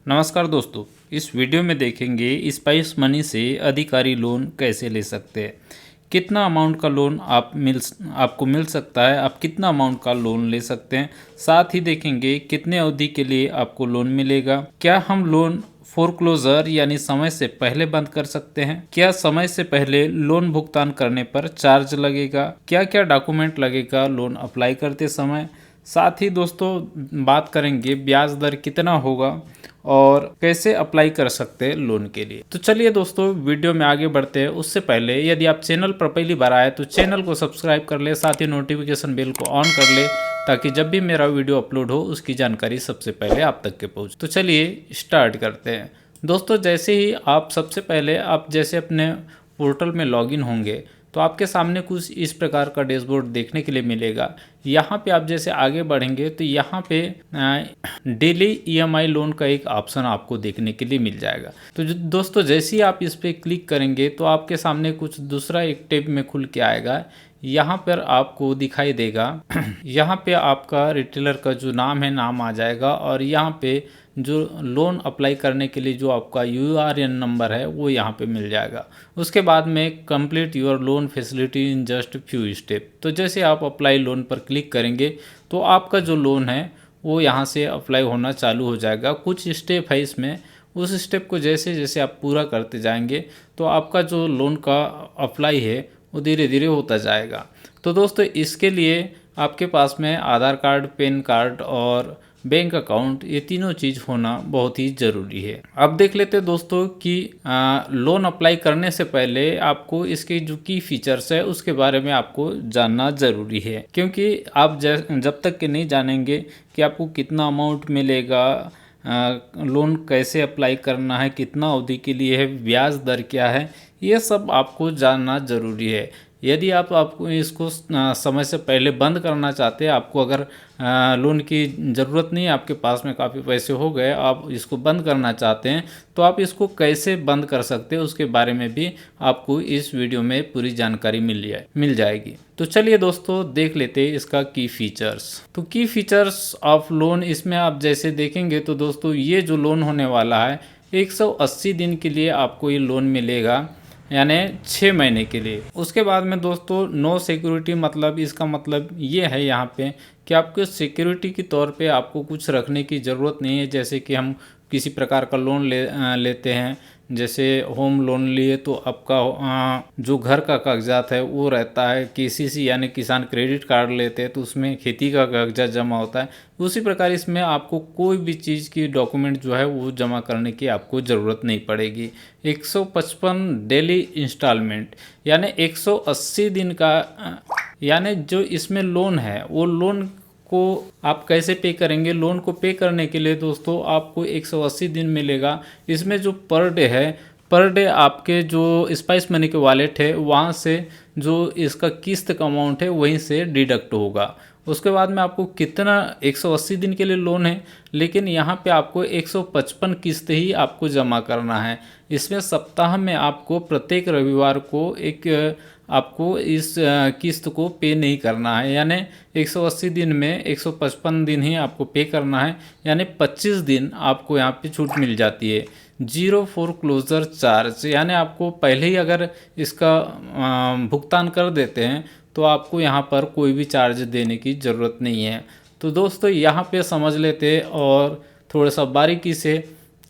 नमस्कार दोस्तों, इस वीडियो में देखेंगे स्पाइस मनी से अधिकारी लोन कैसे ले सकते हैं। कितना अमाउंट का लोन आपको मिल सकता है, आप कितना अमाउंट का लोन ले सकते हैं। साथ ही देखेंगे कितने अवधि के लिए आपको लोन मिलेगा। क्या हम लोन फोरक्लोजर यानी समय से पहले बंद कर सकते हैं। क्या समय से पहले लोन भुगतान करने पर चार्ज लगेगा। क्या क्या डॉक्यूमेंट लगेगा लोन अप्लाई करते समय। साथ ही दोस्तों बात करेंगे ब्याज दर कितना होगा और कैसे अप्लाई कर सकते हैं लोन के लिए। तो चलिए दोस्तों वीडियो में आगे बढ़ते हैं। उससे पहले यदि आप चैनल पर पहली बार आए तो चैनल को सब्सक्राइब कर ले, साथ ही नोटिफिकेशन बेल को ऑन कर ले ताकि जब भी मेरा वीडियो अपलोड हो उसकी जानकारी सबसे पहले आप तक के पहुंचे। तो चलिए स्टार्ट करते हैं। दोस्तों जैसे ही आप सबसे पहले आप जैसे अपने पोर्टल में लॉगिन होंगे तो आपके सामने कुछ इस प्रकार का डैशबोर्ड देखने के लिए मिलेगा। यहाँ पे आप जैसे आगे बढ़ेंगे तो यहाँ पे डेली ईएमआई लोन का एक ऑप्शन आपको देखने के लिए मिल जाएगा। तो दोस्तों जैसे ही आप इस पर क्लिक करेंगे तो आपके सामने कुछ दूसरा एक टैब में खुल के आएगा। यहाँ पर आपको दिखाई देगा यहाँ पे आपका रिटेलर का जो नाम है नाम आ जाएगा और यहाँ पे जो लोन अप्लाई करने के लिए जो आपका यूआरएन नंबर है वो यहाँ पे मिल जाएगा। उसके बाद में complete your loan facility in just few step. तो जैसे आप अप्लाई लोन पर क्लिक करेंगे तो आपका जो लोन है वो यहाँ से अप्लाई होना चालू हो जाएगा। कुछ स्टेप है इसमें, उस स्टेप को जैसे जैसे आप पूरा करते जाएंगे तो आपका जो लोन का अप्लाई है वो धीरे धीरे होता जाएगा। तो दोस्तों इसके लिए आपके पास में आधार कार्ड, पैन कार्ड और बैंक अकाउंट ये तीनों चीज़ होना बहुत ही ज़रूरी है। अब देख लेते हैं दोस्तों कि लोन अप्लाई करने से पहले आपको इसके जो की फीचर्स है उसके बारे में आपको जानना ज़रूरी है, क्योंकि आप जब तक कि नहीं जानेंगे कि आपको कितना अमाउंट मिलेगा, लोन कैसे अप्लाई करना है, कितना अवधि के लिए है, ब्याज दर क्या है, ये सब आपको जानना ज़रूरी है। यदि आपको इसको समय से पहले बंद करना चाहते हैं, आपको अगर लोन की ज़रूरत नहीं है, आपके पास में काफ़ी पैसे हो गए, आप इसको बंद करना चाहते हैं तो आप इसको कैसे बंद कर सकते हैं उसके बारे में भी आपको इस वीडियो में पूरी जानकारी मिल जाएगी। तो चलिए दोस्तों देख लेते हैं इसका की फीचर्स। तो की फीचर्स ऑफ लोन इसमें आप जैसे देखेंगे तो दोस्तों ये जो लोन होने वाला है 180 दिन के लिए आपको ये लोन मिलेगा, यानी 6 महीने के लिए। उसके बाद में दोस्तों नो सिक्योरिटी, मतलब इसका मतलब ये है यहाँ पे कि आपको सिक्योरिटी के तौर पे आपको कुछ रखने की ज़रूरत नहीं है। जैसे कि हम किसी प्रकार का लोन लेते हैं, जैसे होम लोन लिए तो आपका जो घर का कागजात है वो रहता है। केसीसी यानी किसान क्रेडिट कार्ड लेते हैं तो उसमें खेती का कागजात जमा होता है। उसी प्रकार इसमें आपको कोई भी चीज़ की डॉक्यूमेंट जो है वो जमा करने की आपको ज़रूरत नहीं पड़ेगी। 155 डेली इंस्टॉलमेंट यानी 180 दिन का, यानी जो इसमें लोन है वो लोन को आप कैसे पे करेंगे। लोन को पे करने के लिए दोस्तों आपको 180 दिन मिलेगा। इसमें जो पर डे है, पर डे आपके जो स्पाइस मनी के वॉलेट है वहाँ से जो इसका किस्त का अमाउंट है वहीं से डिडक्ट होगा। उसके बाद में आपको कितना 180 दिन के लिए लोन है, लेकिन यहाँ पे आपको 155 किस्त ही आपको जमा करना है। इसमें सप्ताह में आपको प्रत्येक रविवार को आपको इस किस्त को पे नहीं करना है, यानी 180 दिन में 155 दिन ही आपको पे करना है, यानी 25 दिन आपको यहाँ पे छूट मिल जाती है। जीरो फोरक्लोजर चार्ज, यानी आपको पहले ही अगर इसका भुगतान कर देते हैं तो आपको यहाँ पर कोई भी चार्ज देने की ज़रूरत नहीं है। तो दोस्तों यहाँ पे समझ लेते और थोड़ा सा बारीकी से।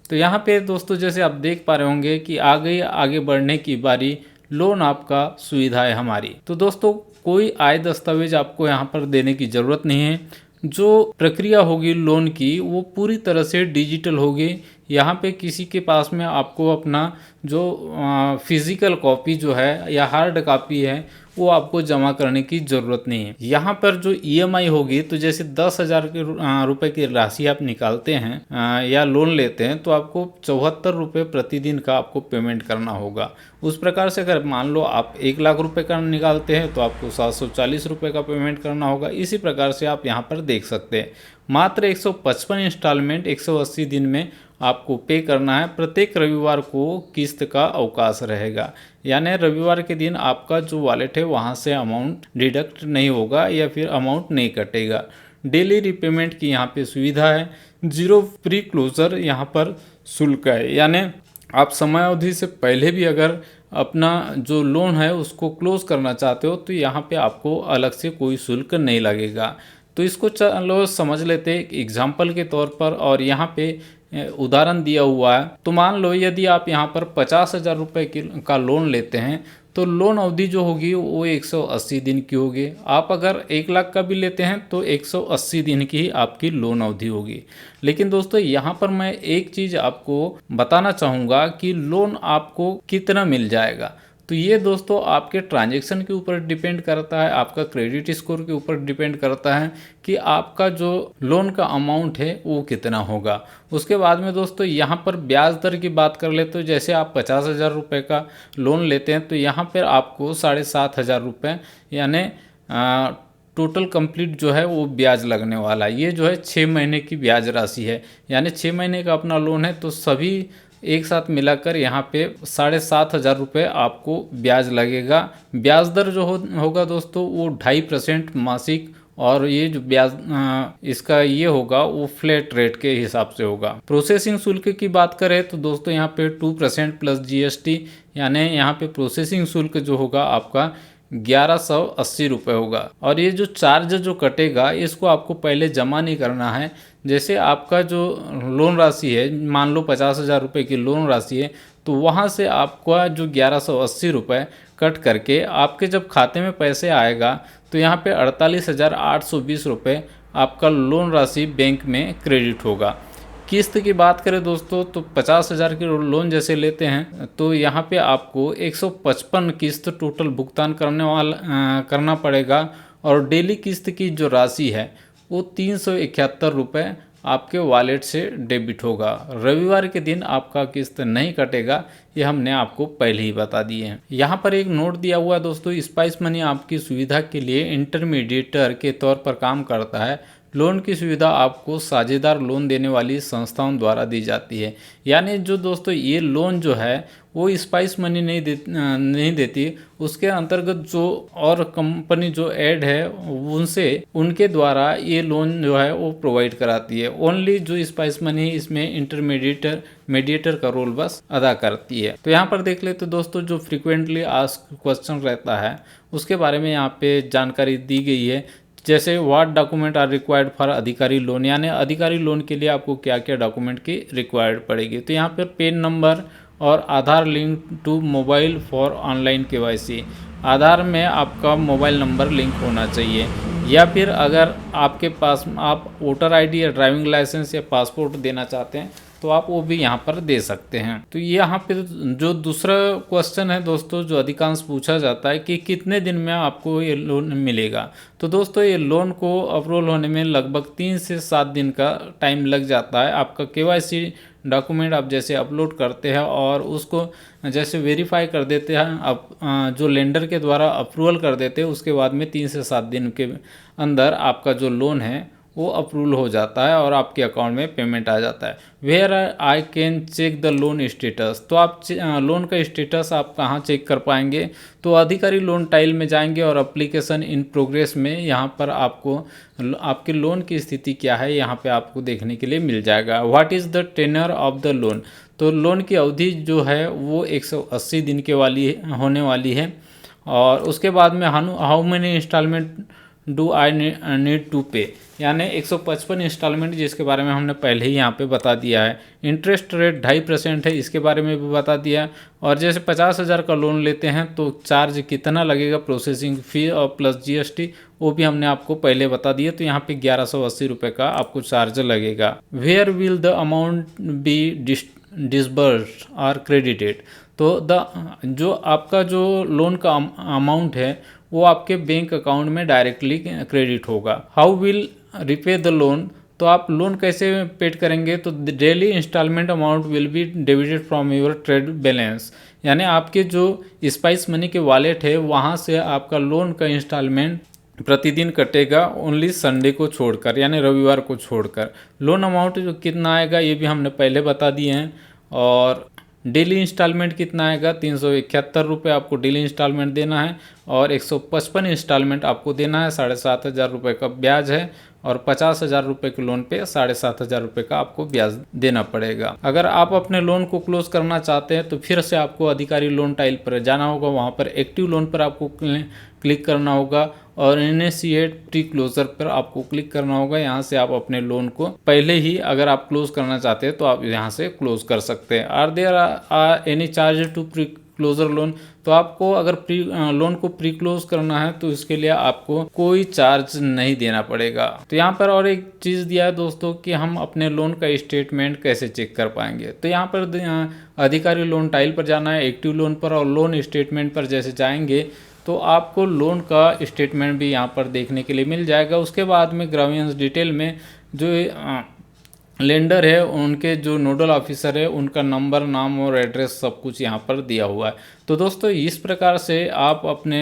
तो यहाँ पे दोस्तों जैसे आप देख पा रहे होंगे कि आगे बढ़ने की बारी, लोन आपका सुविधा है हमारी। तो दोस्तों कोई आय दस्तावेज आपको यहाँ पर देने की ज़रूरत नहीं है। जो प्रक्रिया होगी लोन की वो पूरी तरह से डिजिटल होगी। यहाँ पे किसी के पास में आपको अपना जो फिज़िकल कॉपी जो है या हार्ड कॉपी है वो आपको जमा करने की ज़रूरत नहीं है। यहाँ पर जो ईएमआई होगी तो जैसे 10,000 के रुपए की राशि आप निकालते हैं या लोन लेते हैं तो आपको 74 रुपये प्रतिदिन का आपको पेमेंट करना होगा। उस प्रकार से अगर मान लो आप 1 लाख रुपए का निकालते हैं तो आपको 740 रुपये का पेमेंट करना होगा। इसी प्रकार से आप यहाँ पर देख सकते हैं। मात्र 155 इंस्टॉलमेंट 180 दिन में आपको पे करना है। प्रत्येक रविवार को किस्त का अवकाश रहेगा, यानी रविवार के दिन आपका जो वॉलेट है वहाँ से अमाउंट डिडक्ट नहीं होगा या फिर अमाउंट नहीं कटेगा। डेली रिपेमेंट की यहाँ पे सुविधा है। जीरो प्री क्लोजर यहाँ पर शुल्क है, यानी आप समयावधि से पहले भी अगर अपना जो लोन है उसको क्लोज करना चाहते हो तो यहाँ पे आपको अलग से कोई शुल्क नहीं लगेगा। तो इसको चलो समझ लेते हैं एग्जाम्पल के तौर पर, और यहाँ पे उदाहरण दिया हुआ है। तो मान लो यदि आप यहाँ पर 50,000 रुपये का लोन लेते हैं तो लोन अवधि जो होगी वो 180 दिन की होगी। आप अगर 1 लाख का भी लेते हैं तो 180 दिन की ही आपकी लोन अवधि होगी। लेकिन दोस्तों यहाँ पर मैं एक चीज़ आपको बताना चाहूँगा कि लोन आपको कितना मिल जाएगा। तो ये दोस्तों आपके ट्रांजैक्शन के ऊपर डिपेंड करता है, आपका क्रेडिट स्कोर के ऊपर डिपेंड करता है कि आपका जो लोन का अमाउंट है वो कितना होगा। उसके बाद में दोस्तों यहाँ पर ब्याज दर की बात कर ले तो जैसे आप 50,000 रुपये का लोन लेते हैं तो यहाँ पर आपको 7,500 रुपये यानी टोटल कंप्लीट जो है वो ब्याज लगने वाला है। ये जो है 6 महीने की ब्याज राशि है, यानी 6 महीने का अपना लोन है तो सभी एक साथ मिलाकर यहाँ पे 7,500 रुपये आपको ब्याज लगेगा। ब्याज दर जो होगा दोस्तों वो 2.5% मासिक, और ये जो ब्याज इसका ये होगा वो फ्लैट रेट के हिसाब से होगा। प्रोसेसिंग शुल्क की बात करें तो दोस्तों यहाँ पे 2% प्लस GST, यानी यहाँ पे प्रोसेसिंग शुल्क जो होगा आपका 1,180 रुपये होगा। और ये जो चार्ज जो कटेगा इसको आपको पहले जमा नहीं करना है। जैसे आपका जो लोन राशि है, मान लो 50,000 रुपये की लोन राशि है, तो वहाँ से आपका जो 1,180 रुपये कट करके आपके जब खाते में पैसे आएगा तो यहाँ पे 48,820 रुपये आपका लोन राशि बैंक में क्रेडिट होगा। किस्त की बात करें दोस्तों तो 50,000 की लोन जैसे लेते हैं तो यहाँ पे आपको 155 किस्त टोटल भुगतान करना पड़ेगा, और डेली किस्त की जो राशि है वो 371 रुपये आपके वॉलेट से डेबिट होगा। रविवार के दिन आपका किस्त नहीं कटेगा, ये हमने आपको पहले ही बता दिए हैं। यहाँ पर एक नोट दिया हुआ है दोस्तों, स्पाइस मनी आपकी सुविधा के लिए इंटरमीडिएटर के तौर पर काम करता है। लोन की सुविधा आपको साझेदार लोन देने वाली संस्थाओं द्वारा दी जाती है। यानी जो दोस्तों ये लोन जो है वो स्पाइस मनी नहीं देती, उसके अंतर्गत जो और कंपनी जो ऐड है उनके द्वारा ये लोन जो है वो प्रोवाइड कराती है। ओनली जो स्पाइस मनी इसमें मीडिएटर का रोल बस अदा करती है। तो यहाँ पर देख ले तो दोस्तों जो फ्रिक्वेंटली आस्क्ड क्वेश्चन रहता है उसके बारे में यहाँ पे जानकारी दी गई है। जैसे what document are required for अधिकारी लोन, यानी अधिकारी लोन के लिए आपको क्या क्या डॉक्यूमेंट की रिक्वायर्ड पड़ेगी। तो यहाँ पर पैन नंबर और Aadhaar link to mobile for online KYC। Aadhaar में आपका मोबाइल नंबर लिंक होना चाहिए, या फिर अगर आपके पास आप वोटर ID या ड्राइविंग लाइसेंस या पासपोर्ट देना चाहते हैं तो आप वो भी यहाँ पर दे सकते हैं। तो यहाँ पे जो दूसरा क्वेश्चन है दोस्तों जो अधिकांश पूछा जाता है कि कितने दिन में आपको ये लोन मिलेगा। तो दोस्तों ये लोन को अप्रूवल होने में लगभग 3 से 7 दिन का टाइम लग जाता है। आपका KYC डॉक्यूमेंट आप जैसे अपलोड करते हैं और उसको जैसे वेरीफाई कर देते हैं, आप जो लेंडर के द्वारा अप्रूवल कर देते हैं, उसके बाद में 3 से 7 दिन के अंदर आपका जो लोन है वो अप्रूवल हो जाता है और आपके अकाउंट में पेमेंट आ जाता है। Where I can check the loan status, तो आप लोन का स्टेटस आप कहाँ चेक कर पाएंगे, तो अधिकारी लोन टाइल में जाएंगे और एप्लीकेशन इन प्रोग्रेस में यहाँ पर आपको आपके लोन की स्थिति क्या है यहाँ पे आपको देखने के लिए मिल जाएगा। What is the tenure of the loan, तो लोन की अवधि जो है वो 180 दिन के होने वाली है। और उसके बाद में how many instalment do I need to pay, यानी 155 इंस्टॉलमेंट जिसके बारे में हमने पहले ही यहाँ पे बता दिया है। इंटरेस्ट रेट 2.5% है, इसके बारे में भी बता दिया। और जैसे 50,000 का लोन लेते हैं तो चार्ज कितना लगेगा, प्रोसेसिंग फ़ी और प्लस GST, वो भी हमने आपको पहले बता दिया। तो यहाँ पे 1,180 रुपये का आपको चार्ज लगेगा। Where will the amount be disbursed और क्रेडिटेड, तो जो आपका जो लोन का अमाउंट है वो आपके बैंक अकाउंट में डायरेक्टली क्रेडिट होगा। How will repay the loan, तो आप लोन कैसे पेड करेंगे, तो daily instalment amount will be debited from your trade balance, यानी आपके जो स्पाइस मनी के वॉलेट है वहाँ से आपका लोन का इंस्टॉलमेंट प्रतिदिन कटेगा, ओनली संडे को छोड़कर यानी रविवार को छोड़कर। लोन अमाउंट जो कितना आएगा ये भी हमने पहले बता दिए हैं। और डेली इंस्टॉलमेंट कितना आएगा, 371 रुपये आपको डेली इंस्टॉलमेंट देना है और 155 इंस्टॉलमेंट आपको देना है। 7,500 रुपये का ब्याज है और 50,000 रुपये के लोन पे 7,500 रुपये का आपको ब्याज देना पड़ेगा। अगर आप अपने लोन को क्लोज करना चाहते हैं तो फिर से आपको अधिकारी लोन टाइल पर जाना होगा, वहाँ पर एक्टिव लोन पर आपको क्लिक करना होगा और इनिशिएट प्री क्लोजर पर आपको क्लिक करना होगा। यहाँ से आप अपने लोन को पहले ही अगर आप क्लोज करना चाहते हैं तो आप यहाँ से क्लोज कर सकते हैं। Are there are any charge to pre closure loan, तो आपको अगर लोन को प्री क्लोज करना है तो इसके लिए आपको कोई चार्ज नहीं देना पड़ेगा। तो यहाँ पर और एक चीज़ दिया है दोस्तों कि हम अपने लोन का स्टेटमेंट कैसे चेक कर पाएंगे। तो यहाँ पर अधिकारी लोन टाइल पर जाना है, एक्टिव लोन पर, और लोन स्टेटमेंट पर जैसे जाएंगे तो आपको लोन का स्टेटमेंट भी यहाँ पर देखने के लिए मिल जाएगा। उसके बाद में ग्रावियंस डिटेल में जो लेंडर है उनके जो नोडल ऑफिसर है उनका नंबर, नाम और एड्रेस सब कुछ यहाँ पर दिया हुआ है। तो दोस्तों इस प्रकार से आप अपने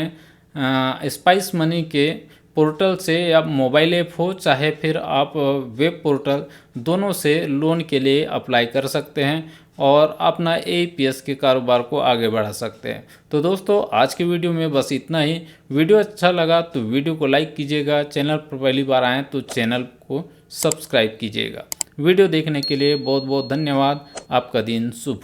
स्पाइस मनी के पोर्टल से, या मोबाइल ऐप हो चाहे फिर आप वेब पोर्टल, दोनों से लोन के लिए अप्लाई कर सकते हैं और अपना APS के कारोबार को आगे बढ़ा सकते हैं। तो दोस्तों आज की वीडियो में बस इतना ही। वीडियो अच्छा लगा तो वीडियो को लाइक कीजिएगा, चैनल पर पहली बार आएँ तो चैनल को सब्सक्राइब कीजिएगा। वीडियो देखने के लिए बहुत बहुत धन्यवाद। आपका दिन शुभ।